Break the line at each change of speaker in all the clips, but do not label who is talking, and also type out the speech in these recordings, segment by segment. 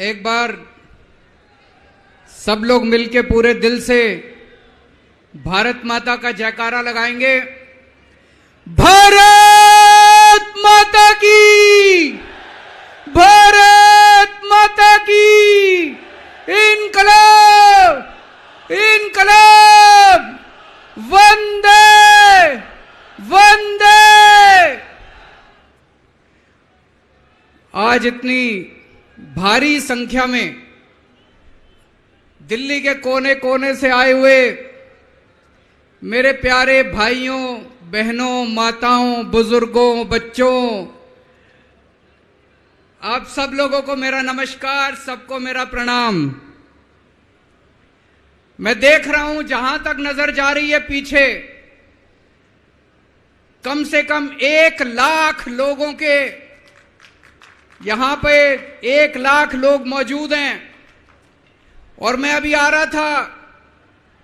एक बार सब लोग मिलके पूरे दिल से भारत माता का जयकारा लगाएंगे। भारत माता की, भारत माता की, इनकलाब, इनकलाब, वंदे वंदे। आज इतनी भारी संख्या में दिल्ली के कोने कोने से आए हुए मेरे प्यारे भाइयों, बहनों, माताओं, बुजुर्गों, बच्चों, आप सब लोगों को मेरा नमस्कार, सबको मेरा प्रणाम। मैं देख रहा हूं जहां तक नजर जा रही है पीछे कम से कम 1 लाख लोगों के, यहां पे 1 लाख लोग मौजूद हैं। और मैं अभी आ रहा था,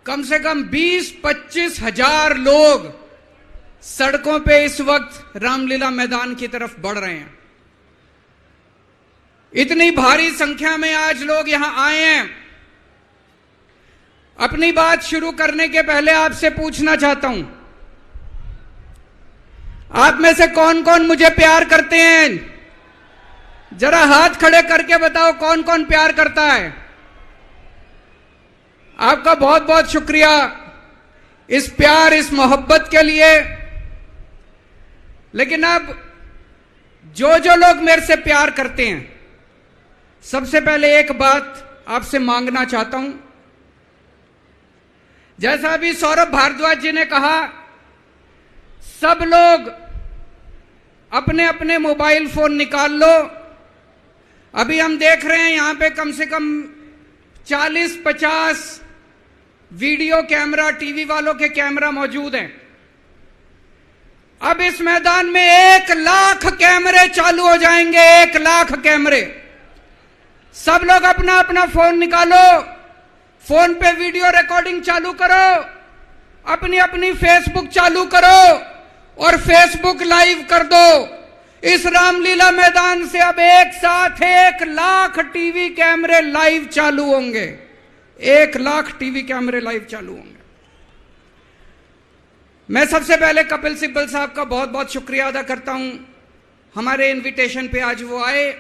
कम से कम 20-25 हजार लोग सड़कों पे इस वक्त रामलीला मैदान की तरफ बढ़ रहे हैं। इतनी भारी संख्या में आज लोग यहां आए हैं। अपनी बात शुरू करने के पहले आपसे पूछना चाहता हूं, आप में से कौन कौन मुझे प्यार करते हैं? जरा हाथ खड़े करके बताओ कौन कौन प्यार करता है। आपका बहुत बहुत शुक्रिया इस प्यार, इस मोहब्बत के लिए। लेकिन अब जो जो लोग मेरे से प्यार करते हैं, सबसे पहले एक बात आपसे मांगना चाहता हूं। जैसा अभी सौरभ भारद्वाज जी ने कहा, सब लोग अपने अपने मोबाइल फोन निकाल लो। अभी हम देख रहे हैं यहां पे कम से कम 40-50 वीडियो कैमरा, टीवी वालों के कैमरा मौजूद हैं। अब इस मैदान में 1 लाख कैमरे चालू हो जाएंगे, 1 लाख कैमरे। सब लोग अपना अपना फोन निकालो, फोन पे वीडियो रिकॉर्डिंग चालू करो, अपनी अपनी फेसबुक चालू करो और फेसबुक लाइव कर दो। इस रामलीला मैदान से अब एक साथ 1 लाख टीवी कैमरे लाइव चालू होंगे, 1 लाख टीवी कैमरे लाइव चालू होंगे। मैं सबसे पहले कपिल सिब्बल साहब का बहुत बहुत शुक्रिया अदा करता हूं, हमारे इनविटेशन पे आज वो आए।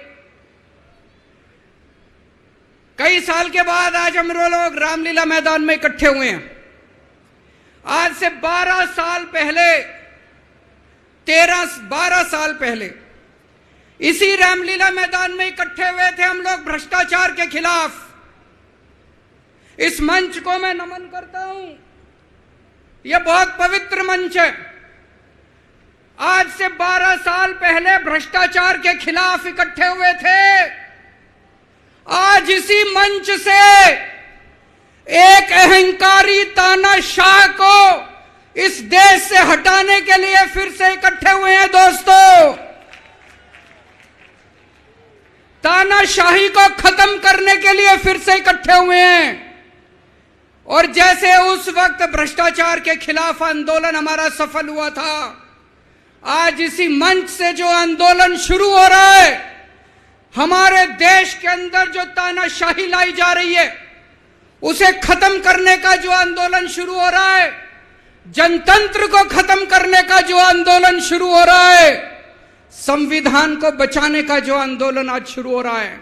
कई साल के बाद आज हम लोग रामलीला मैदान में इकट्ठे हुए हैं। आज से 12 साल पहले, 12 साल पहले इसी रामलीला मैदान में इकट्ठे हुए थे हम लोग भ्रष्टाचार के खिलाफ। इस मंच को मैं नमन करता हूं, यह बहुत पवित्र मंच है। आज से 12 साल पहले भ्रष्टाचार के खिलाफ इकट्ठे हुए थे। आज इसी मंच से एक अहंकारी तानाशाह को इस देश से हटाने के लिए फिर से इकट्ठे हुए हैं। दोस्तों, तानाशाही को खत्म करने के लिए फिर से इकट्ठे हुए हैं। और जैसे उस वक्त भ्रष्टाचार के खिलाफ आंदोलन हमारा सफल हुआ था, आज इसी मंच से जो आंदोलन शुरू हो रहा है, हमारे देश के अंदर जो तानाशाही लाई जा रही है उसे खत्म करने का जो आंदोलन शुरू हो रहा है, जनतंत्र को खत्म करने का जो आंदोलन शुरू हो रहा है, संविधान को बचाने का जो आंदोलन आज शुरू हो रहा है,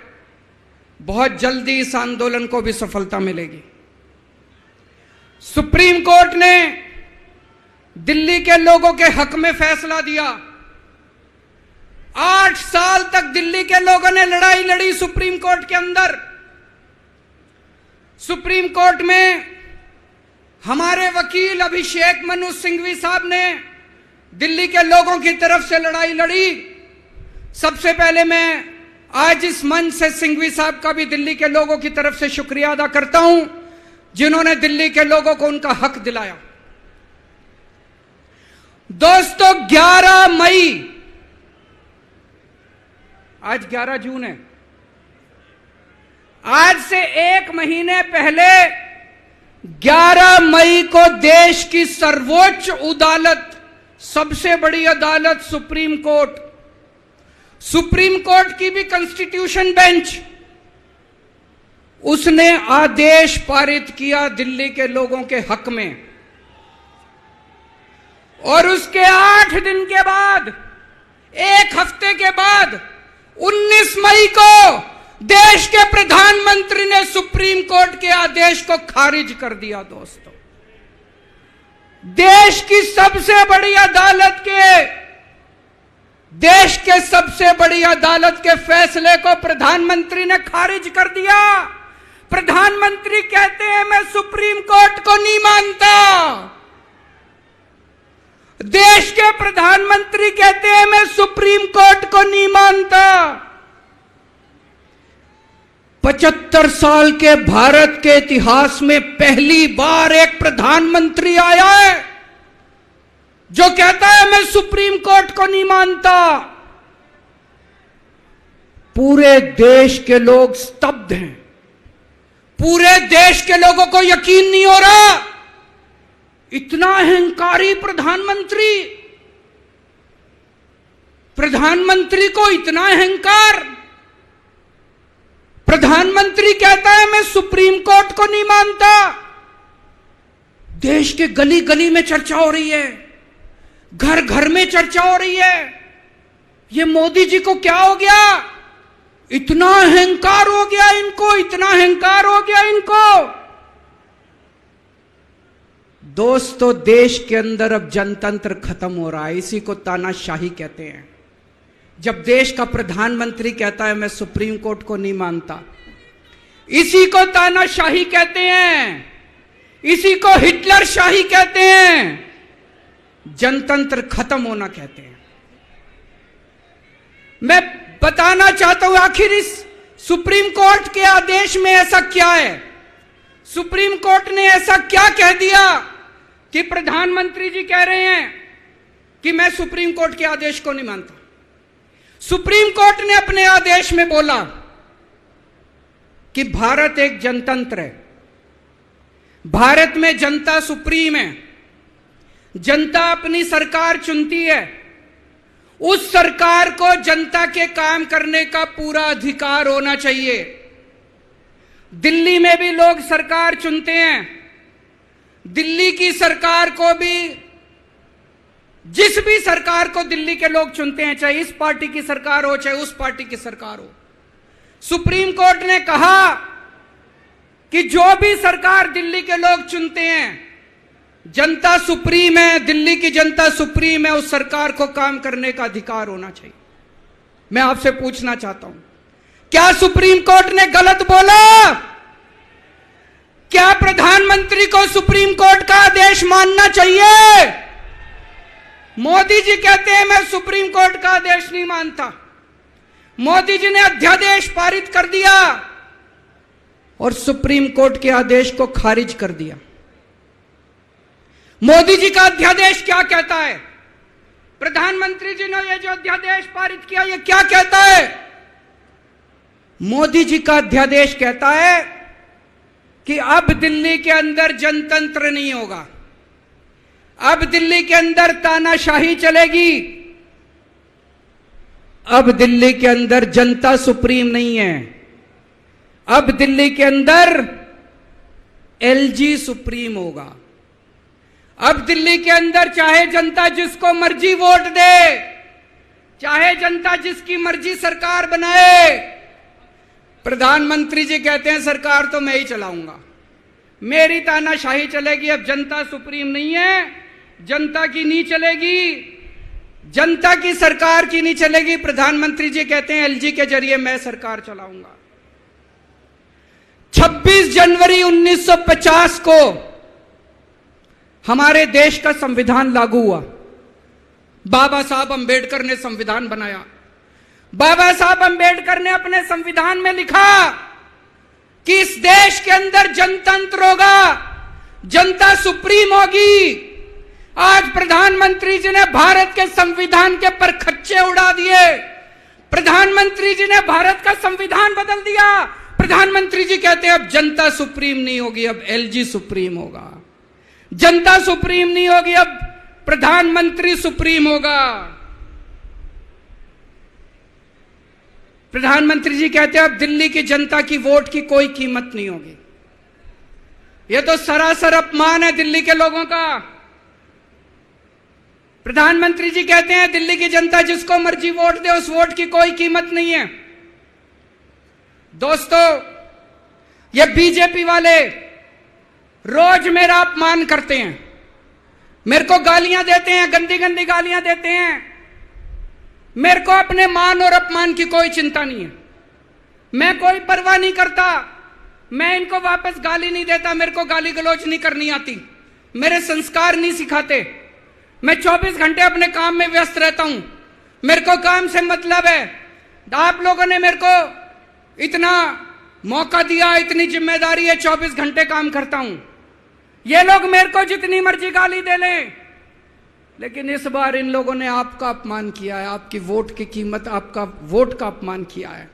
बहुत जल्दी इस आंदोलन को भी सफलता मिलेगी। सुप्रीम कोर्ट ने दिल्ली के लोगों के हक में फैसला दिया। 8 साल तक दिल्ली के लोगों ने लड़ाई लड़ी सुप्रीम कोर्ट के अंदर। सुप्रीम कोर्ट में हमारे वकील अभिषेक मनु सिंघवी साहब ने दिल्ली के लोगों की तरफ से लड़ाई लड़ी। सबसे पहले मैं आज इस मंच से सिंघवी साहब का भी दिल्ली के लोगों की तरफ से शुक्रिया अदा करता हूं, जिन्होंने दिल्ली के लोगों को उनका हक दिलाया। दोस्तों, 11 मई, आज 11 जून है, आज से 1 महीने पहले 11 मई को देश की सर्वोच्च अदालत, सबसे बड़ी अदालत सुप्रीम कोर्ट की भी कॉन्स्टिट्यूशन बेंच उसने आदेश पारित किया दिल्ली के लोगों के हक में, और उसके 8 दिन के बाद, 1 हफ्ते के बाद 19 मई को देश के प्रधानमंत्री ने सुप्रीम कोर्ट के आदेश को खारिज कर दिया। दोस्तों, देश की सबसे बड़ी अदालत के फैसले को प्रधानमंत्री ने खारिज कर दिया। प्रधानमंत्री कहते हैं मैं सुप्रीम कोर्ट को नहीं मानता। देश के प्रधानमंत्री कहते हैं मैं सुप्रीम कोर्ट को नहीं मानता। 75 साल के भारत के इतिहास में पहली बार एक प्रधानमंत्री आया है जो कहता है मैं सुप्रीम कोर्ट को नहीं मानता। पूरे देश के लोग स्तब्ध हैं। पूरे देश के लोगों को यकीन नहीं हो रहा, इतना अहंकारी प्रधानमंत्री को इतना अहंकार। प्रधानमंत्री कहता है मैं सुप्रीम कोर्ट को नहीं मानता। देश के गली गली में चर्चा हो रही है, घर घर में चर्चा हो रही है, ये मोदी जी को क्या हो गया, इतना अहंकार हो गया इनको, इतना अहंकार हो गया इनको। दोस्तों, देश के अंदर अब जनतंत्र खत्म हो रहा है। इसी को तानाशाही कहते हैं। जब देश का प्रधानमंत्री कहता है मैं सुप्रीम कोर्ट को नहीं मानता, इसी को तानाशाही कहते हैं, इसी को हिटलर शाही कहते हैं, जनतंत्र खत्म होना कहते हैं। मैं बताना चाहता हूं आखिर इस सुप्रीम कोर्ट के आदेश में ऐसा क्या है। सुप्रीम कोर्ट ने ऐसा क्या कह दिया कि प्रधानमंत्री जी कह रहे हैं कि मैं सुप्रीम कोर्ट के आदेश को नहीं मानता। सुप्रीम कोर्ट ने अपने आदेश में बोला कि भारत एक जनतंत्र है, भारत में जनता सुप्रीम है, जनता अपनी सरकार चुनती है, उस सरकार को जनता के काम करने का पूरा अधिकार होना चाहिए। दिल्ली में भी लोग सरकार चुनते हैं, दिल्ली की सरकार को भी, जिस भी सरकार को दिल्ली के लोग चुनते हैं, चाहे इस पार्टी की सरकार हो चाहे उस पार्टी की सरकार हो, सुप्रीम कोर्ट ने कहा कि जो भी सरकार दिल्ली के लोग चुनते हैं, जनता सुप्रीम है, दिल्ली की जनता सुप्रीम है, उस सरकार को काम करने का अधिकार होना चाहिए। मैं आपसे पूछना चाहता हूं, क्या सुप्रीम कोर्ट ने गलत बोला? क्या प्रधानमंत्री को सुप्रीम कोर्ट का आदेश मानना चाहिए? मोदी जी कहते हैं मैं सुप्रीम कोर्ट का आदेश नहीं मानता। मोदी जी ने अध्यादेश पारित कर दिया और सुप्रीम कोर्ट के आदेश को खारिज कर दिया। मोदी जी का अध्यादेश क्या कहता है? प्रधानमंत्री जी ने यह जो अध्यादेश पारित किया, यह क्या कहता है? मोदी जी का अध्यादेश कहता है कि अब दिल्ली के अंदर जनतंत्र नहीं होगा, अब दिल्ली के अंदर तानाशाही चलेगी, अब दिल्ली के अंदर जनता सुप्रीम नहीं है, अब दिल्ली के अंदर एलजी सुप्रीम होगा। अब दिल्ली के अंदर चाहे जनता जिसको मर्जी वोट दे, चाहे जनता जिसकी मर्जी सरकार बनाए, प्रधानमंत्री जी कहते हैं सरकार तो मैं ही चलाऊंगा, मेरी तानाशाही चलेगी। अब जनता सुप्रीम नहीं है, जनता की नहीं चलेगी, जनता की सरकार की नहीं चलेगी। प्रधानमंत्री जी कहते हैं एलजी के जरिए मैं सरकार चलाऊंगा। 26 जनवरी 1950 को हमारे देश का संविधान लागू हुआ। बाबा साहब अंबेडकर ने संविधान बनाया। बाबा साहब अंबेडकर ने अपने संविधान में लिखा कि इस देश के अंदर जनतंत्र होगा, जनता सुप्रीम होगी। आज प्रधानमंत्री जी ने भारत के संविधान के परखच्चे उड़ा दिए। प्रधानमंत्री जी ने भारत का संविधान बदल दिया। प्रधानमंत्री जी कहते हैं अब जनता सुप्रीम नहीं होगी, अब एलजी सुप्रीम होगा। जनता सुप्रीम नहीं होगी, अब प्रधानमंत्री सुप्रीम होगा। प्रधानमंत्री जी कहते हैं अब दिल्ली की जनता की वोट की कोई कीमत नहीं होगी। यह तो सरासर अपमान है दिल्ली के लोगों का। प्रधानमंत्री जी कहते हैं दिल्ली की जनता जिसको मर्जी वोट दे, उस वोट की कोई कीमत नहीं है। दोस्तों, ये बीजेपी वाले रोज मेरा अपमान करते हैं, मेरे को गालियां देते हैं, गंदी गंदी गालियां देते हैं। मेरे को अपने मान और अपमान की कोई चिंता नहीं है, मैं कोई परवाह नहीं करता। मैं इनको वापस गाली नहीं देता, मेरे को गाली गलौज नहीं करनी आती, मेरे संस्कार नहीं सिखाते। मैं 24 घंटे अपने काम में व्यस्त रहता हूं, मेरे को काम से मतलब है। आप लोगों ने मेरे को इतना मौका दिया, इतनी जिम्मेदारी है, 24 घंटे काम करता हूं। ये लोग मेरे को जितनी मर्जी गाली दे लें, लेकिन इस बार इन लोगों ने आपका अपमान किया है, आपकी वोट की कीमत, आपका वोट का अपमान किया है।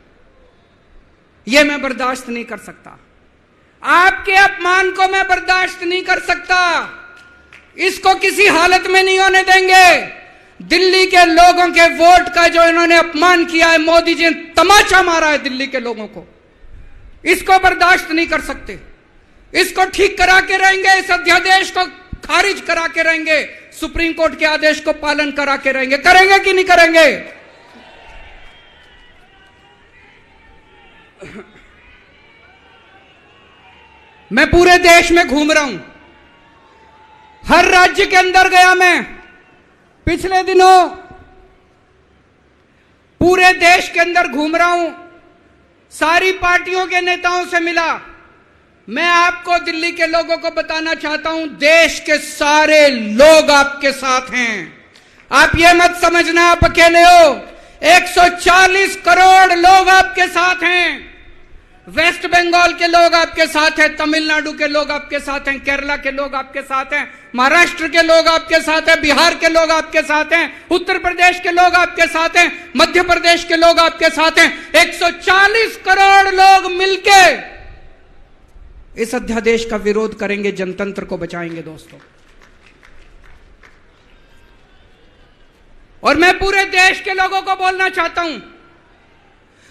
यह मैं बर्दाश्त नहीं कर सकता, आपके अपमान को मैं बर्दाश्त नहीं कर सकता, इसको किसी हालत में नहीं होने देंगे। दिल्ली के लोगों के वोट का जो इन्होंने अपमान किया है, मोदी जी ने तमाचा मारा है दिल्ली के लोगों को, इसको बर्दाश्त नहीं कर सकते। इसको ठीक करा के रहेंगे, इस अध्यादेश को खारिज करा के रहेंगे, सुप्रीम कोर्ट के आदेश को पालन करा के रहेंगे। करेंगे कि नहीं करेंगे? मैं पूरे देश में घूम रहा हूं, हर राज्य के अंदर गया मैं। पिछले दिनों पूरे देश के अंदर घूम रहा हूं, सारी पार्टियों के नेताओं से मिला। मैं आपको दिल्ली के लोगों को बताना चाहता हूं, देश के सारे लोग आपके साथ हैं। आप ये मत समझना आप अकेले हो, 140 करोड़ लोग आपके साथ हैं। वेस्ट बंगाल के लोग आपके साथ हैं, तमिलनाडु के लोग आपके साथ हैं, केरला के लोग आपके साथ हैं, महाराष्ट्र के लोग आपके साथ हैं, बिहार के लोग आपके साथ हैं, उत्तर प्रदेश के लोग आपके साथ हैं, मध्य प्रदेश के लोग आपके साथ हैं। 140 करोड़ लोग मिलके इस अध्यादेश का विरोध करेंगे, जनतंत्र को बचाएंगे दोस्तों। और मैं पूरे देश के लोगों को बोलना चाहता हूं,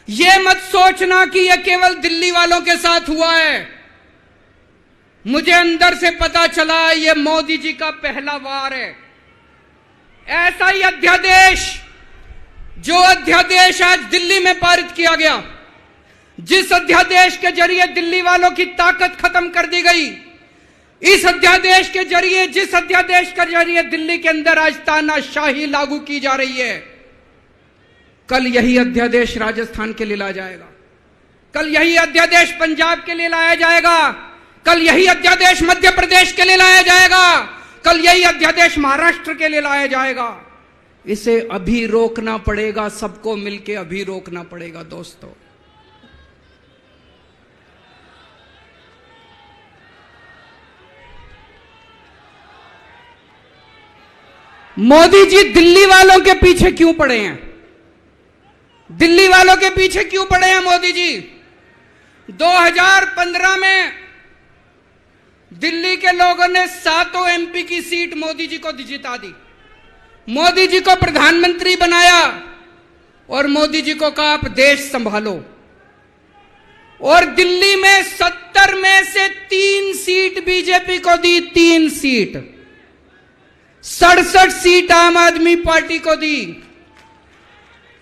यह मत सोचना कि यह केवल दिल्ली वालों के साथ हुआ है। मुझे अंदर से पता चला यह मोदी जी का पहला वार है। ऐसा ही अध्यादेश, जो अध्यादेश आज दिल्ली में पारित किया गया, जिस अध्यादेश के जरिए दिल्ली वालों की ताकत खत्म कर दी गई, इस अध्यादेश के जरिए, जिस अध्यादेश के जरिए दिल्ली के अंदर आज तानाशाही लागू की जा रही है, कल यही अध्यादेश राजस्थान के लिए लाया जाएगा, कल यही अध्यादेश पंजाब के लिए लाया जाएगा, कल यही अध्यादेश मध्य प्रदेश के लिए लाया जाएगा, कल यही अध्यादेश महाराष्ट्र के लिए लाया जाएगा। इसे अभी रोकना पड़ेगा, सबको मिलकर अभी रोकना पड़ेगा दोस्तों। मोदी जी दिल्ली वालों के पीछे क्यों पड़े हैं? दिल्ली वालों के पीछे क्यों पड़े हैं मोदी जी? 2015 में दिल्ली के लोगों ने 7 एमपी की सीट मोदी जी को जिता दी, मोदी जी को प्रधानमंत्री बनाया और मोदी जी को कहा आप देश संभालो। और दिल्ली में 70 में से 3 सीट बीजेपी को दी, 3 सीट, 67 सीट आम आदमी पार्टी को दी।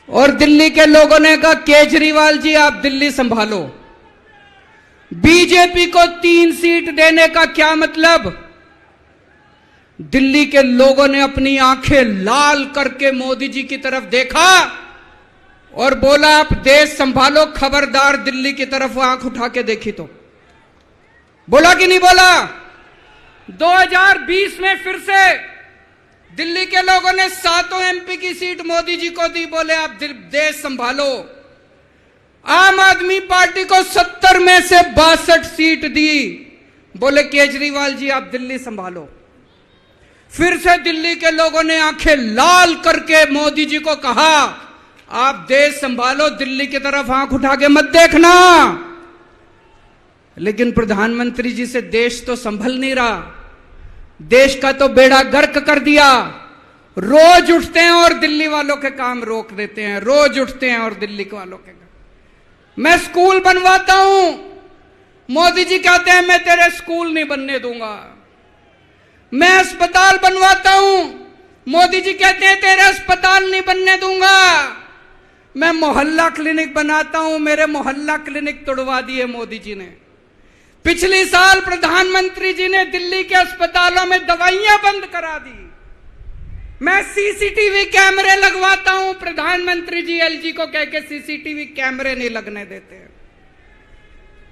और दिल्ली के लोगों ने कहा केजरीवाल जी आप दिल्ली संभालो। बीजेपी को 3 सीट देने का क्या मतलब? दिल्ली के लोगों ने अपनी आंखें लाल करके मोदी जी की तरफ देखा और बोला आप देश संभालो, खबरदार दिल्ली की तरफ आंख उठा के देखी तो। बोला कि नहीं बोला? 2020 में फिर से दिल्ली के लोगों ने 7 एमपी की सीट मोदी जी को दी, बोले आप देश संभालो। आम आदमी पार्टी को 70 में से 62 सीट दी, बोले केजरीवाल जी आप दिल्ली संभालो। फिर से दिल्ली के लोगों ने आंखें लाल करके मोदी जी को कहा आप देश संभालो, दिल्ली की तरफ आंख उठा के मत देखना। लेकिन प्रधानमंत्री जी से देश तो संभल नहीं रहा, देश का तो बेड़ा गर्क कर दिया। रोज उठते हैं और दिल्ली वालों के काम रोक देते हैं, रोज उठते हैं और दिल्ली वालों के काम। मैं स्कूल बनवाता हूं, मोदी जी कहते हैं मैं तेरे स्कूल नहीं बनने दूंगा। मैं अस्पताल बनवाता हूं, मोदी जी कहते हैं तेरे अस्पताल नहीं बनने दूंगा। मैं मोहल्ला क्लिनिक बनाता हूं, मेरे मोहल्ला क्लिनिक तोड़वा दिए मोदी जी ने। पिछले साल प्रधानमंत्री जी ने दिल्ली के अस्पतालों में दवाइयां बंद करा दी। मैं सीसीटीवी कैमरे लगवाता हूं, प्रधानमंत्री जी एलजी को कह के सीसीटीवी कैमरे नहीं लगने देते।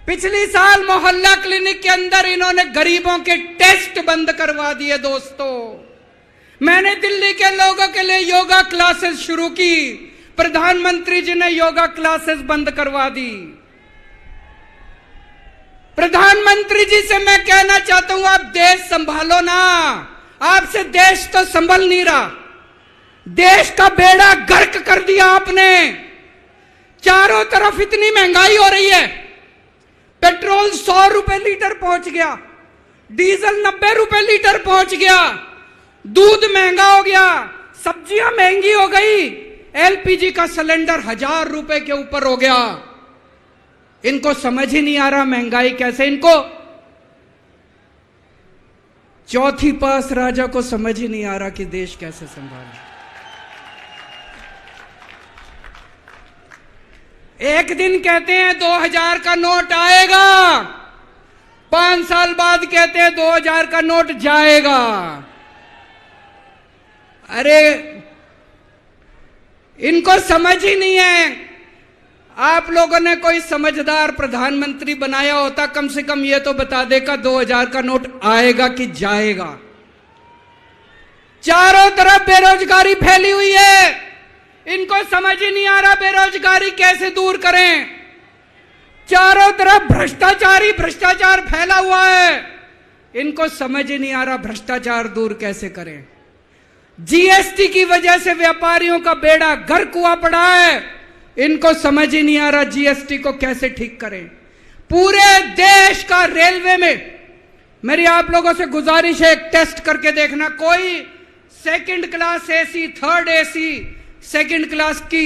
पिछले साल मोहल्ला क्लिनिक के अंदर इन्होंने गरीबों के टेस्ट बंद करवा दिए। दोस्तों, मैंने दिल्ली के लोगों के लिए योगा क्लासेस शुरू की, प्रधानमंत्री जी ने योगा क्लासेस बंद करवा दी। प्रधानमंत्री जी से मैं कहना चाहता हूं, आप देश संभालो ना, आपसे देश तो संभल नहीं रहा। देश का बेड़ा गर्क कर दिया आपने। चारों तरफ इतनी महंगाई हो रही है, पेट्रोल 100 रुपए लीटर पहुंच गया, डीजल 90 रुपए लीटर पहुंच गया, दूध महंगा हो गया, सब्जियां महंगी हो गई, एलपीजी का सिलेंडर 1000 रुपए के ऊपर हो गया। इनको समझ ही नहीं आ रहा महंगाई कैसे, इनको चौथी पास राजा को समझ ही नहीं आ रहा कि देश कैसे संभाले। एक दिन कहते हैं 2000 का नोट आएगा, 5 साल बाद कहते हैं 2000 का नोट जाएगा। अरे इनको समझ ही नहीं है। आप लोगों ने कोई समझदार प्रधानमंत्री बनाया होता, कम से कम ये तो बता देगा 2000 का नोट आएगा कि जाएगा। चारों तरफ बेरोजगारी फैली हुई है, इनको समझ ही नहीं आ रहा बेरोजगारी कैसे दूर करें। चारों तरफ भ्रष्टाचारी भ्रष्टाचार फैला हुआ है, इनको समझ ही नहीं आ रहा भ्रष्टाचार दूर कैसे करें। जीएसटी की वजह से व्यापारियों का बेड़ा गर्क हुआ पड़ा है, इनको समझ ही नहीं आ रहा जीएसटी को कैसे ठीक करें। पूरे देश का रेलवे में मेरी आप लोगों से गुजारिश है, एक टेस्ट करके देखना। कोई second class AC, third AC, second class की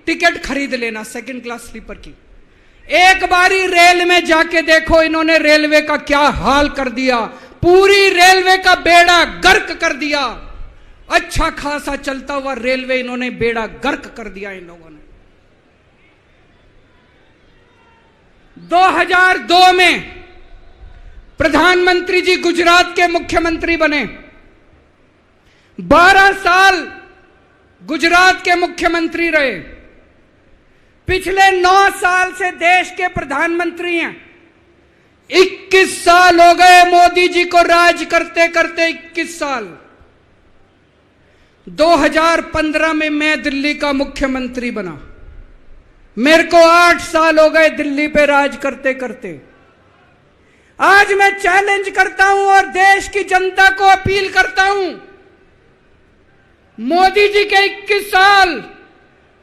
टिकट खरीद लेना, सेकंड क्लास स्लीपर की। एक बारी रेल में जाके देखो इन्होंने रेलवे का क्या हाल कर दिया। पूरी रेलवे का बेड़ा गर्क कर दिया। अच्छा खासा चलता हुआ रेलवे इन्होंने बेड़ा गर्क कर दिया इन लोगों ने। 2002 में प्रधानमंत्री जी गुजरात के मुख्यमंत्री बने। 12 साल गुजरात के मुख्यमंत्री रहे। पिछले 9 साल से देश के प्रधानमंत्री हैं। 21 साल हो गए मोदी जी को राज करते करते, 21 साल। 2015 में मैं दिल्ली का मुख्यमंत्री बना। मेरे को 8 साल हो गए दिल्ली पे राज करते करते। आज मैं चैलेंज करता हूं और देश की जनता को अपील करता हूं, मोदी जी के 21 साल,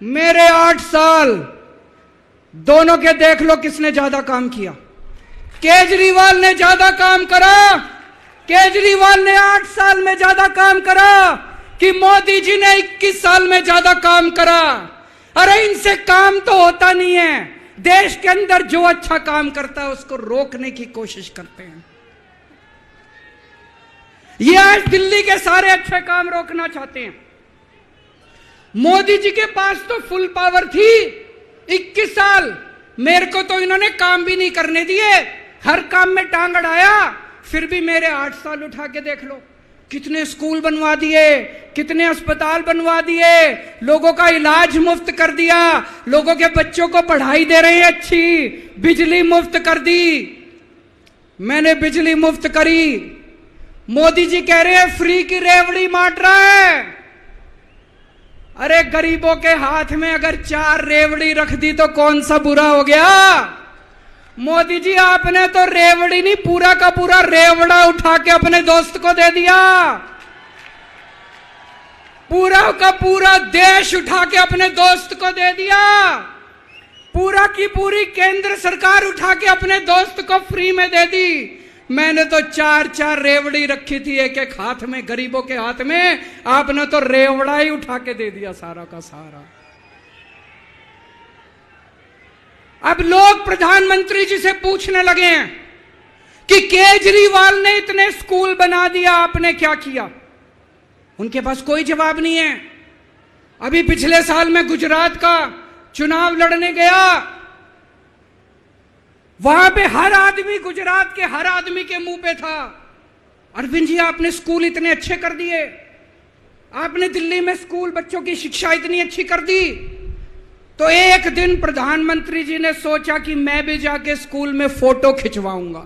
मेरे 8 साल, दोनों के देख लो किसने ज्यादा काम किया। केजरीवाल ने ज्यादा काम करा। केजरीवाल ने 8 साल में ज्यादा काम करा कि मोदी जी ने 21 साल में ज्यादा काम करा। अरे इनसे काम तो होता नहीं है। देश के अंदर जो अच्छा काम करता है उसको रोकने की कोशिश करते हैं। ये आज दिल्ली के सारे अच्छे काम रोकना चाहते हैं। मोदी जी के पास तो फुल पावर थी 21 साल, मेरे को तो इन्होंने काम भी नहीं करने दिए, हर काम में टांग अड़ाया। फिर भी मेरे 8 साल उठा के देख लो, कितने स्कूल बनवा दिए, कितने अस्पताल बनवा दिए, लोगों का इलाज मुफ्त कर दिया, लोगों के बच्चों को पढ़ाई दे रहे हैं अच्छी, बिजली मुफ्त कर दी। मैंने बिजली मुफ्त करी। मोदी जी कह रहे हैं फ्री की रेवड़ी बांट रहा है। अरे गरीबों के हाथ में अगर 4 रेवड़ी रख दी तो कौन सा बुरा हो गया। मोदी जी आपने तो रेवड़ी नहीं, पूरा का पूरा रेवड़ा उठा के अपने दोस्त को दे दिया। पूरा का पूरा देश उठा के अपने दोस्त को दे दिया। पूरा की पूरी केंद्र सरकार उठा के अपने दोस्त को फ्री में दे दी। मैंने तो 4-4 रेवड़ी रखी थी एक एक हाथ में, गरीबों के हाथ में, आपने तो रेवड़ा ही उठा के दे दिया सारा का सारा। अब लोग प्रधानमंत्री जी से पूछने लगे हैं कि केजरीवाल ने इतने स्कूल बना दिया, आपने क्या किया? उनके पास कोई जवाब नहीं है। अभी पिछले साल मैं गुजरात का चुनाव लड़ने गया, वहां पे हर आदमी, गुजरात के हर आदमी के मुंह पे था, अरविंद जी आपने स्कूल इतने अच्छे कर दिए, आपने दिल्ली में स्कूल बच्चों की शिक्षा इतनी अच्छी कर दी। तो एक दिन प्रधानमंत्री जी ने सोचा कि मैं भी जाके स्कूल में फोटो खिंचवाऊंगा।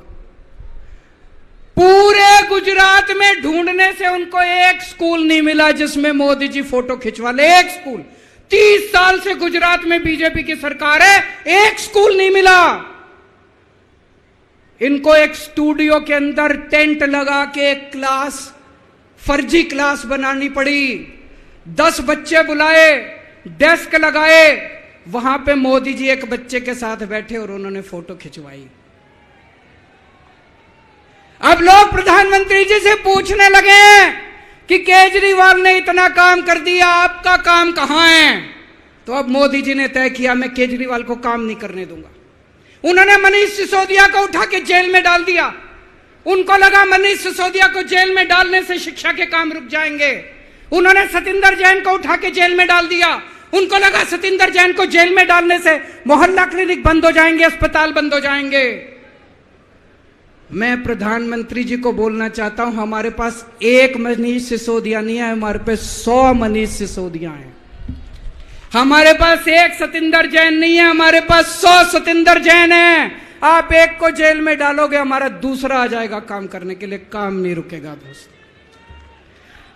पूरे गुजरात में ढूंढने से उनको एक स्कूल नहीं मिला जिसमें मोदी जी फोटो खिंचवा ले। एक स्कूल, 30 साल से गुजरात में बीजेपी की सरकार है, एक स्कूल नहीं मिला। इनको एक स्टूडियो के अंदर टेंट लगा के एक क्लास, फर्जी क्लास बनानी पड़ी। 10 बच्चे बुलाए, डेस्क लगाए, वहां पे मोदी जी एक बच्चे के साथ बैठे और उन्होंने फोटो खिंचवाई। अब लोग प्रधानमंत्री जी से पूछने लगे हैं कि केजरीवाल ने इतना काम कर दिया, आपका काम कहां है? तो अब मोदी जी ने तय किया मैं केजरीवाल को काम नहीं करने दूंगा। उन्होंने मनीष सिसोदिया को उठा के जेल में डाल दिया। उनको लगा मनीष सिसोदिया को जेल में डालने से शिक्षा के काम रुक जाएंगे। उन्होंने सतिंदर जैन को उठा के जेल में डाल दिया। उनको लगा सतिंदर जैन को जेल में डालने से मोहल्ला क्लिनिक बंद हो जाएंगे, अस्पताल बंद हो जाएंगे। मैं प्रधानमंत्री जी को बोलना चाहता हूं, हमारे पास एक मनीष सिसोदिया नहीं है, हमारे पास 100 मनीष सिसोदिया हैं। हमारे पास एक सतिंदर जैन नहीं है, हमारे पास 100 सतिंदर जैन हैं। आप एक को जेल में डालोगे, हमारा दूसरा आ जाएगा काम करने के लिए, काम नहीं रुकेगा दोस्त।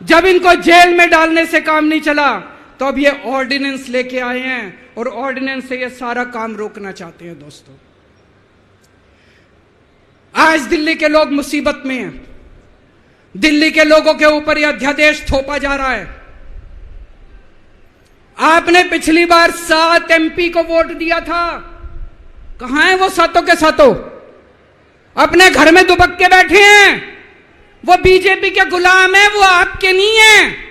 जब इनको जेल में डालने से काम नहीं चला तो अब ये ऑर्डिनेंस लेके आए हैं और ऑर्डिनेंस से ये सारा काम रोकना चाहते हैं। दोस्तों, आज दिल्ली के लोग मुसीबत में हैं। दिल्ली के लोगों के ऊपर यह अध्यादेश थोपा जा रहा है। आपने पिछली बार 7 MP को वोट दिया था, कहां है वो सातों के सातों? अपने घर में दुबक के बैठे हैं। वो बीजेपी के गुलाम है, वो आपके नहीं है,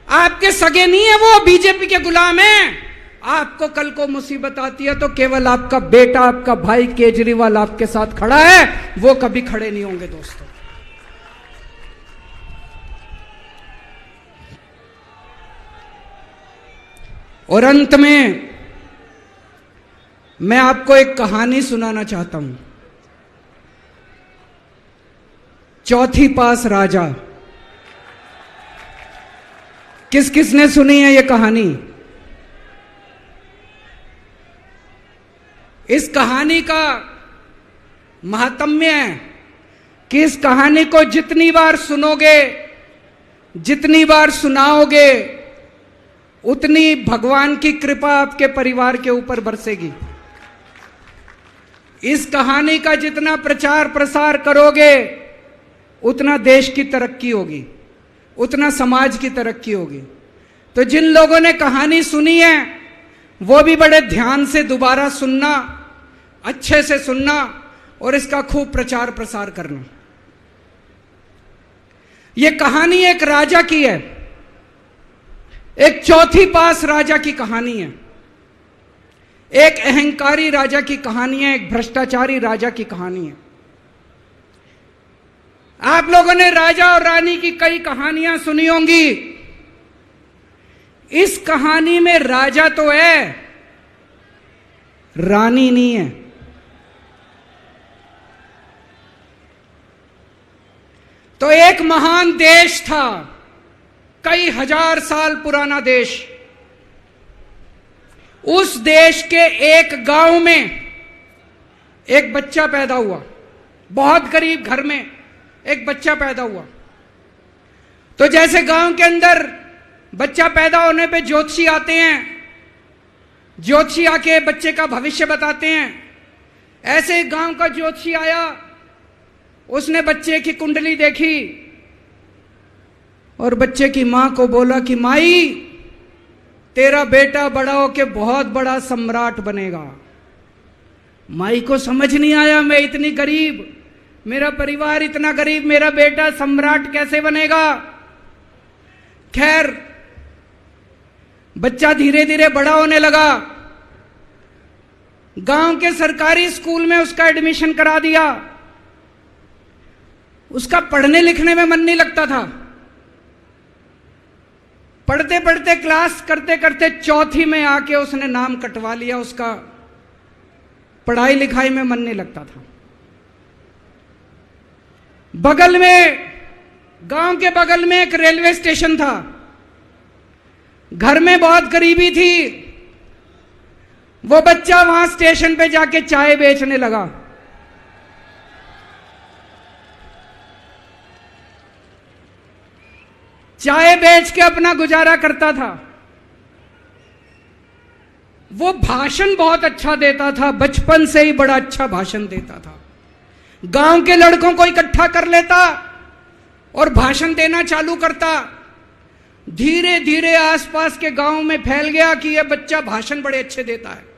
आपके सगे नहीं है, वो बीजेपी के गुलाम है। आपको कल को मुसीबत आती है तो केवल आपका बेटा, आपका भाई केजरीवाल आपके साथ खड़ा है, वो कभी खड़े नहीं होंगे। दोस्तों, और अंत में मैं आपको एक कहानी सुनाना चाहता हूं। चौथी पास राजा, किस किसने सुनी है ये कहानी? इस कहानी का महात्म्य है कि इस कहानी को जितनी बार सुनोगे, जितनी बार सुनाओगे, उतनी भगवान की कृपा आपके परिवार के ऊपर बरसेगी। इस कहानी का जितना प्रचार प्रसार करोगे, उतना देश की तरक्की होगी, उतना समाज की तरक्की होगी। तो जिन लोगों ने कहानी सुनी है वो भी बड़े ध्यान से दोबारा सुनना, अच्छे से सुनना और इसका खूब प्रचार प्रसार करना। यह कहानी एक राजा की है, एक चौथी पास राजा की कहानी है, एक अहंकारी राजा की कहानी है, एक भ्रष्टाचारी राजा की कहानी है। आप लोगों ने राजा और रानी की कई कहानियां सुनी होंगी। इस कहानी में राजा तो है, रानी नहीं है। तो एक महान देश था, कई हजार साल पुराना देश। उस देश के एक गांव में एक बच्चा पैदा हुआ, बहुत गरीब घर में एक बच्चा पैदा हुआ। तो जैसे गांव के अंदर बच्चा पैदा होने पे ज्योतिषी आते हैं, ज्योतिषी आके बच्चे का भविष्य बताते हैं, ऐसे गांव का ज्योतिषी आया। उसने बच्चे की कुंडली देखी और बच्चे की मां को बोला कि माई, तेरा बेटा बड़ा होके बहुत बड़ा सम्राट बनेगा। माई को समझ नहीं आया, मैं इतनी गरीब, मेरा परिवार इतना गरीब, मेरा बेटा सम्राट कैसे बनेगा। खैर, बच्चा धीरे धीरे बड़ा होने लगा। गांव के सरकारी स्कूल में उसका एडमिशन करा दिया। उसका पढ़ने लिखने में मन नहीं लगता था। पढ़ते पढ़ते क्लास करते करते चौथी में आके उसने नाम कटवा लिया। उसका पढ़ाई लिखाई में मन नहीं लगता था। बगल में, गांव के बगल में एक रेलवे स्टेशन था। घर में बहुत गरीबी थी। वो बच्चा वहां स्टेशन पे जाके चाय बेचने लगा। चाय बेच के अपना गुजारा करता था। वो भाषण बहुत अच्छा देता था, बचपन से ही बड़ा अच्छा भाषण देता था। गांव के लड़कों को इकट्ठा कर लेता और भाषण देना चालू करता। धीरे धीरे आसपास के गांव में फैल गया कि यह बच्चा भाषण बड़े अच्छे देता है।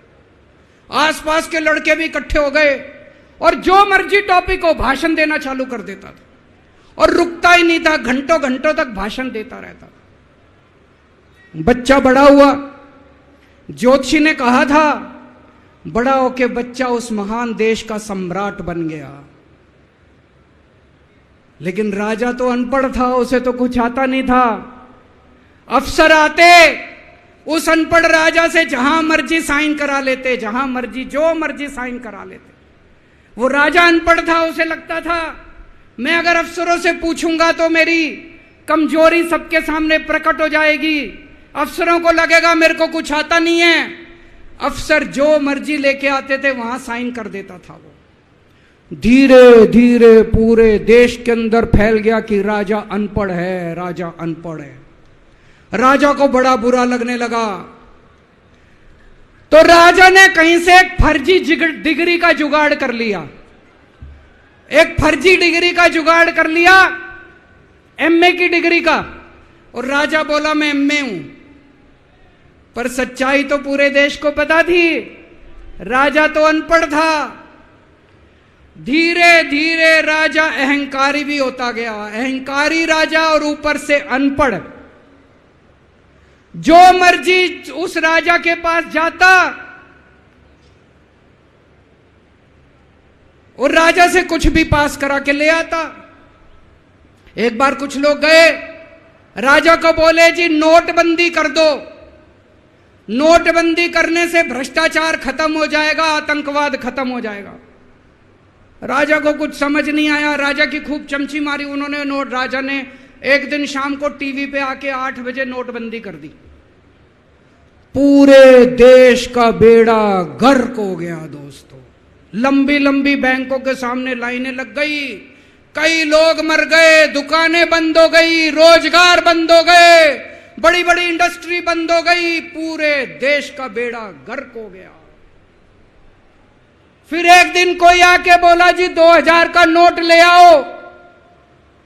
आसपास के लड़के भी इकट्ठे हो गए और जो मर्जी टॉपिक हो भाषण देना चालू कर देता था और रुकता ही नहीं था। घंटों घंटों तक भाषण देता रहता था। बच्चा बड़ा हुआ। ज्योतिषी ने कहा था बड़ा होके बच्चा उस महान देश का सम्राट बन गया। लेकिन राजा तो अनपढ़ था, उसे तो कुछ आता नहीं था। अफसर आते, उस अनपढ़ राजा से जहां मर्जी साइन करा लेते, जहां मर्जी जो मर्जी साइन करा लेते। वो राजा अनपढ़ था, उसे लगता था मैं अगर अफसरों से पूछूंगा तो मेरी कमजोरी सबके सामने प्रकट हो जाएगी। अफसरों को लगेगा मेरे को कुछ आता नहीं है। अफसर जो मर्जी लेके आते थे वहां साइन कर देता था। वो धीरे धीरे पूरे देश के अंदर फैल गया कि राजा अनपढ़ है, राजा अनपढ़ है। राजा को बड़ा बुरा लगने लगा। तो राजा ने कहीं से एक फर्जी डिग्री का जुगाड़ कर लिया। एक फर्जी डिग्री का जुगाड़ कर लिया, एमए की डिग्री का। और राजा बोला मैं एमए हूं। पर सच्चाई तो पूरे देश को पता थी, राजा तो अनपढ़ था। धीरे धीरे राजा अहंकारी भी होता गया। अहंकारी राजा और ऊपर से अनपढ़। जो मर्जी उस राजा के पास जाता और राजा से कुछ भी पास करा के ले आता। एक बार कुछ लोग गए, राजा को बोले जी नोटबंदी कर दो। नोटबंदी करने से भ्रष्टाचार खत्म हो जाएगा, आतंकवाद खत्म हो जाएगा। राजा को कुछ समझ नहीं आया। राजा की खूब चमची मारी उन्होंने। राजा ने एक दिन शाम को टीवी पे आके 8 बजे नोटबंदी कर दी। पूरे देश का बेड़ा गर्क हो गया दोस्तों। लंबी लंबी बैंकों के सामने लाइनें लग गई। कई लोग मर गए, दुकानें बंद हो गई, रोजगार बंद हो गए, बड़ी बड़ी इंडस्ट्री बंद हो गई। पूरे देश का बेड़ा गर्क हो गया। फिर एक दिन कोई आके बोला जी 2000 का नोट ले आओ।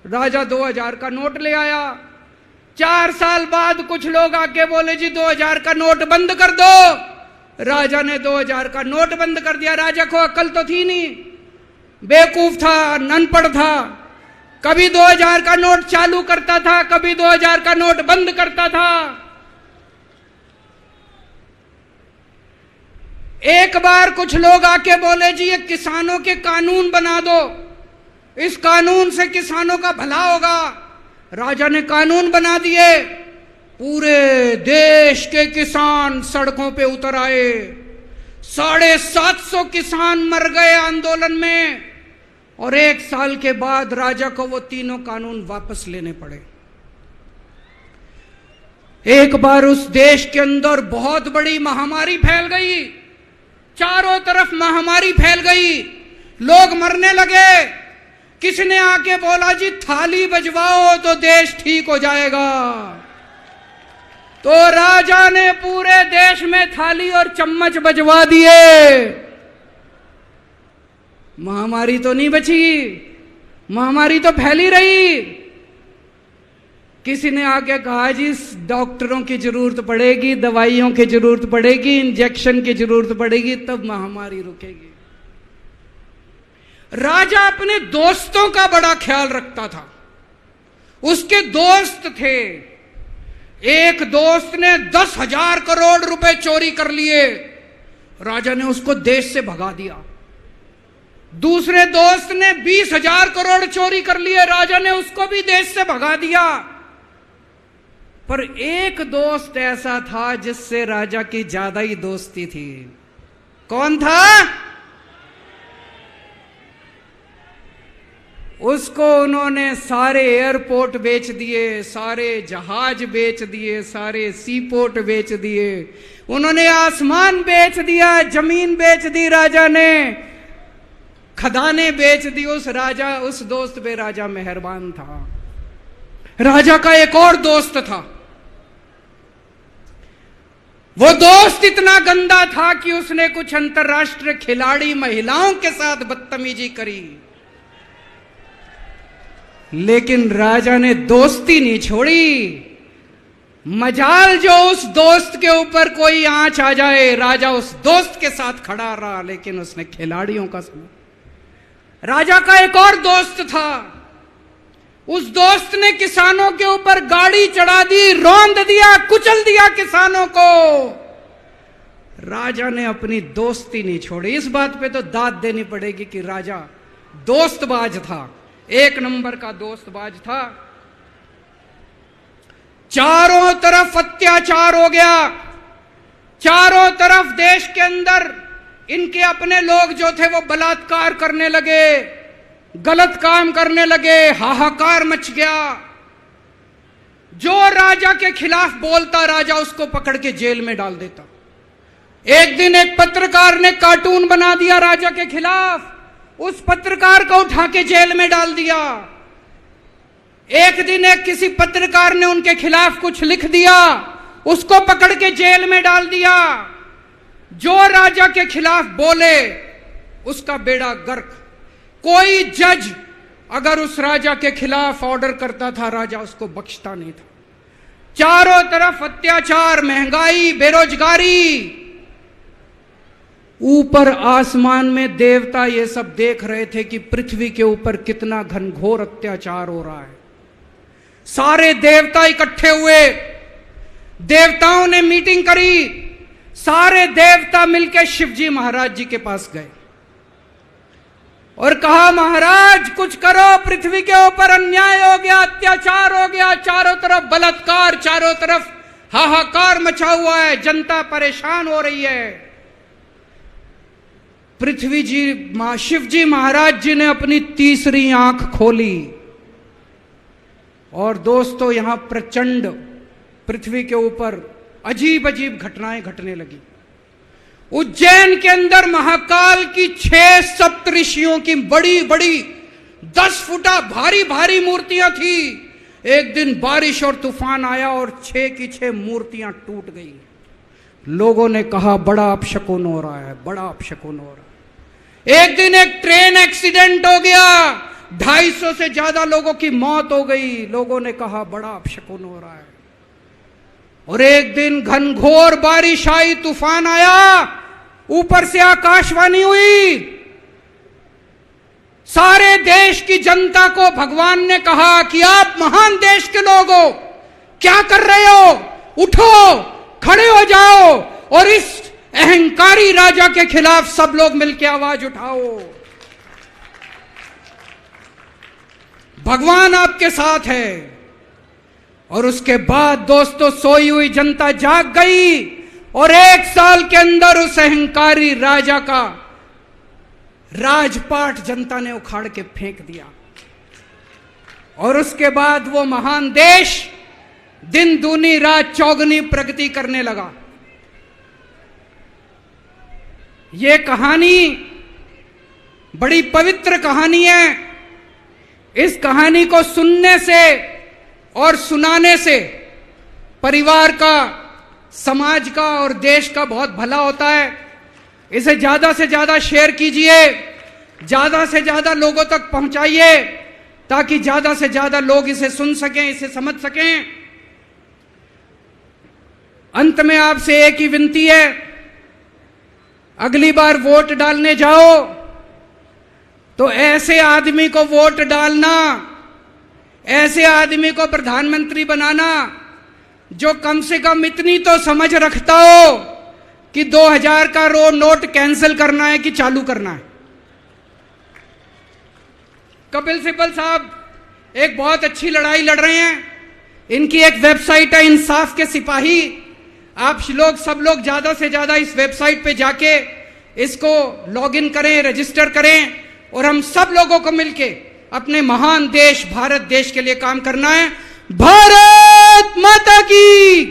राजा 2000 का नोट ले आया। 4 साल बाद कुछ लोग आके बोले जी 2000 का नोट बंद कर दो। राजा ने 2000 का नोट बंद कर दिया। राजा को अक्ल तो थी नहीं, बेवकूफ था, अनपढ़ था। कभी 2000 का नोट चालू करता था, कभी 2000 का नोट बंद करता था। एक बार कुछ लोग आके बोले जी ये किसानों के कानून बना दो, इस कानून से किसानों का भला होगा। राजा ने कानून बना दिए। पूरे देश के किसान सड़कों पे उतर आए। 750 किसान मर गए आंदोलन में। और 1 साल के बाद राजा को वो तीनों कानून वापस लेने पड़े। एक बार उस देश के अंदर बहुत बड़ी महामारी फैल गई। चारों तरफ महामारी फैल गई, लोग मरने लगे। किसने आके बोला जी थाली बजवाओ तो देश ठीक हो जाएगा। तो राजा ने पूरे देश में थाली और चम्मच बजवा दिए। महामारी तो नहीं बची, महामारी तो फैली रही। किसी ने आके कहा जी डॉक्टरों की जरूरत पड़ेगी, दवाइयों की जरूरत पड़ेगी, इंजेक्शन की जरूरत पड़ेगी, तब महामारी रुकेगी। राजा अपने दोस्तों का बड़ा ख्याल रखता था। उसके दोस्त थे। एक दोस्त ने 10,000 करोड़ रुपए चोरी कर लिए। राजा ने उसको देश से भगा दिया। दूसरे दोस्त ने 20,000 करोड़ चोरी कर लिए, राजा ने उसको भी देश से भगा दिया। पर एक दोस्त ऐसा था जिससे राजा की ज्यादा ही दोस्ती थी। कौन था? उसको उन्होंने सारे एयरपोर्ट बेच दिए, सारे जहाज बेच दिए, सारे सी पोर्ट बेच दिए, उन्होंने आसमान बेच दिया, जमीन बेच दी राजा ने, खदानें बेच दी। उस दोस्त पे राजा मेहरबान था। राजा का एक और दोस्त था। वो दोस्त इतना गंदा था कि उसने कुछ अंतर्राष्ट्रीय खिलाड़ी महिलाओं के साथ बदतमीजी करी, लेकिन राजा ने दोस्ती नहीं छोड़ी। मजाल जो उस दोस्त के ऊपर कोई आंच आ जाए, राजा उस दोस्त के साथ खड़ा रहा, लेकिन उसने खिलाड़ियों का सुना। राजा का एक और दोस्त था। उस दोस्त ने किसानों के ऊपर गाड़ी चढ़ा दी, रौंद दिया, कुचल दिया किसानों को। राजा ने अपनी दोस्ती नहीं छोड़ी। इस बात पे तो दाद देनी पड़ेगी कि राजा दोस्तबाज था, एक नंबर का दोस्तबाज था। चारों तरफ अत्याचार हो गया, चारों तरफ देश के अंदर इनके अपने लोग जो थे वो बलात्कार करने लगे, गलत काम करने लगे, हाहाकार मच गया। जो राजा के खिलाफ बोलता, राजा उसको पकड़ के जेल में डाल देता। एक दिन एक पत्रकार ने कार्टून बना दिया राजा के खिलाफ, उस पत्रकार को उठा के जेल में डाल दिया। एक दिन एक किसी पत्रकार ने उनके खिलाफ कुछ लिख दिया, उसको पकड़ के जेल में डाल दिया। जो राजा के खिलाफ बोले उसका बेड़ा गर्क। कोई जज अगर उस राजा के खिलाफ ऑर्डर करता था, राजा उसको बख्शता नहीं था। चारों तरफ अत्याचार, महंगाई, बेरोजगारी। ऊपर आसमान में देवता ये सब देख रहे थे कि पृथ्वी के ऊपर कितना घनघोर अत्याचार हो रहा है। सारे देवता इकट्ठे हुए, देवताओं ने मीटिंग करी। सारे देवता मिलकर शिवजी महाराज जी के पास गए और कहा, महाराज कुछ करो, पृथ्वी के ऊपर अन्याय हो गया, अत्याचार हो गया, चारों तरफ बलात्कार, चारों तरफ हाहाकार मचा हुआ है, जनता परेशान हो रही है। पृथ्वी जी, शिवजी महाराज जी ने अपनी तीसरी आंख खोली और दोस्तों यहां प्रचंड पृथ्वी के ऊपर अजीब अजीब घटनाएं घटने लगी। उज्जैन के अंदर महाकाल की 6 सप्तऋषियों की बड़ी बड़ी 10 फुटा भारी भारी मूर्तियां थी। एक दिन बारिश और तूफान आया और 6 की 6 मूर्तियां टूट गई। लोगों ने कहा बड़ा अपशकुन हो रहा है, बड़ा अपशकुन हो रहा है। एक दिन एक ट्रेन एक्सीडेंट हो गया, 250 से ज्यादा लोगों की मौत हो गई। लोगों ने कहा बड़ा अपशकुन हो रहा है। और एक दिन घनघोर बारिश आई, तूफान आया, ऊपर से आकाशवाणी हुई। सारे देश की जनता को भगवान ने कहा कि आप महान देश के लोग हो, क्या कर रहे हो, उठो, खड़े हो जाओ और इस अहंकारी राजा के खिलाफ सब लोग मिलकर आवाज उठाओ। भगवान आपके साथ है। और उसके बाद दोस्तों सोई हुई जनता जाग गई और 1 साल के अंदर उस अहंकारी राजा का राजपाट जनता ने उखाड़ के फेंक दिया। और उसके बाद वो महान देश दिन दूनी रात चौगुनी प्रगति करने लगा। ये कहानी बड़ी पवित्र कहानी है। इस कहानी को सुनने से और सुनाने से परिवार का, समाज का और देश का बहुत भला होता है। इसे ज्यादा से ज्यादा शेयर कीजिए, ज्यादा से ज्यादा लोगों तक पहुंचाइए ताकि ज्यादा से ज्यादा लोग इसे सुन सकें, इसे समझ सकें। अंत में आपसे एक ही विनती है, अगली बार वोट डालने जाओ तो ऐसे आदमी को वोट डालना, ऐसे आदमी को प्रधानमंत्री बनाना जो कम से कम इतनी तो समझ रखता हो कि 2000 का नोट कैंसिल करना है कि चालू करना है। कपिल सिब्बल साहब एक बहुत अच्छी लड़ाई लड़ रहे हैं। इनकी एक वेबसाइट है इंसाफ के सिपाही। आप लोग सब लोग ज्यादा से ज्यादा इस वेबसाइट पे जाके इसको लॉगिन करें, रजिस्टर करें और हम सब लोगों को मिलके अपने महान देश भारत देश के लिए काम करना है। भारत माता की।